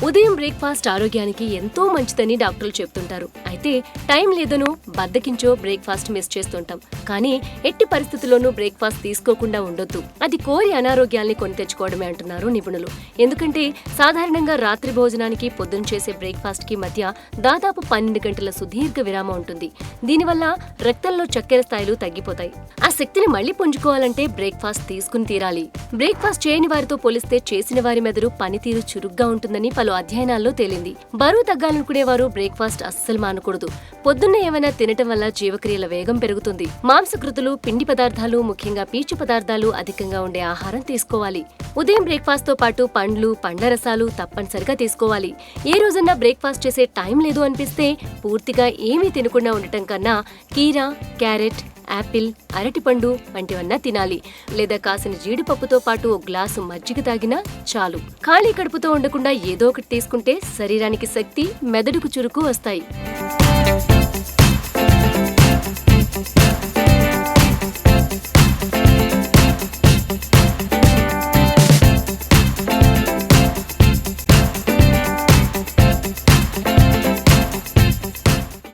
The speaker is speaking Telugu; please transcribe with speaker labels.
Speaker 1: ఉదయం బ్రేక్ఫాస్ట్ ఆరోగ్యానికి ఎంతో మంచిదని డాక్టర్లు చెప్తుంటారు. అయితే టైం లేదనో బద్దకించో బ్రేక్ఫాస్ట్ మిస్ చేస్తుంటాం. కానీ ఎట్టి పరిస్థితుల్లోనూ బ్రేక్ఫాస్ట్ తీసుకోకుండా ఉండొద్దు. అది కోరి అనారోగ్యాల్ని కొని తెచ్చుకోవడమే అంటున్నారు నిపుణులు. ఎందుకంటే సాధారణంగా రాత్రి భోజనానికి పొద్దున చేసే బ్రేక్ఫాస్ట్ కి మధ్య దాదాపు 12 గంటల సుదీర్ఘ విరామం ఉంటుంది. దీనివల్ల రక్తంలో చక్కెర స్థాయిలు తగ్గిపోతాయి. ఆ శక్తిని మళ్లీ పుంజుకోవాలంటే బ్రేక్ఫాస్ట్ తీసుకుని తీరాలి. బ్రేక్ఫాస్ట్ చేయని వారితో పోలిస్తే చేసిన వారి మెదడు పనితీరు చురుగ్గా ఉంటుందని పలు అధ్యయనాల్లో తేలింది. బరువు తగ్గాలనుకునేవారు బ్రేక్ఫాస్ట్ అస్సలు మానకూడదు. పొద్దున్నే ఏమైనా తినటం వల్ల జీవక్రియల వేగం పెరుగుతుంది. మాంసకృతులు, పిండి పదార్థాలు, ముఖ్యంగా పీచు పదార్థాలు అధికంగా ఉండే ఆహారం తీసుకోవాలి. ఉదయం బ్రేక్ఫాస్ట్ తో పాటు పండ్లు, పండ్ల రసాలు తప్పనిసరిగా తీసుకోవాలి. ఏ రోజన్నా బ్రేక్ఫాస్ట్ చేసే టైం లేదు అనిపిస్తే పూర్తిగా ఏమీ తినకుండా ఉండటం కన్నా కీరా, క్యారెట్, యాపిల్, అరటిపండు వంటివన్నా తినాలి. లేదా కాసిన జీడిపప్పుతో పాటు ఓ గ్లాసు మజ్జిగ తాగినా చాలు. ఖాళీ కడుపుతో ఉండకుండా ఏదో ఒకటి తీసుకుంటే శరీరానికి శక్తి, మెదడుకు చురుకు వస్తాయి.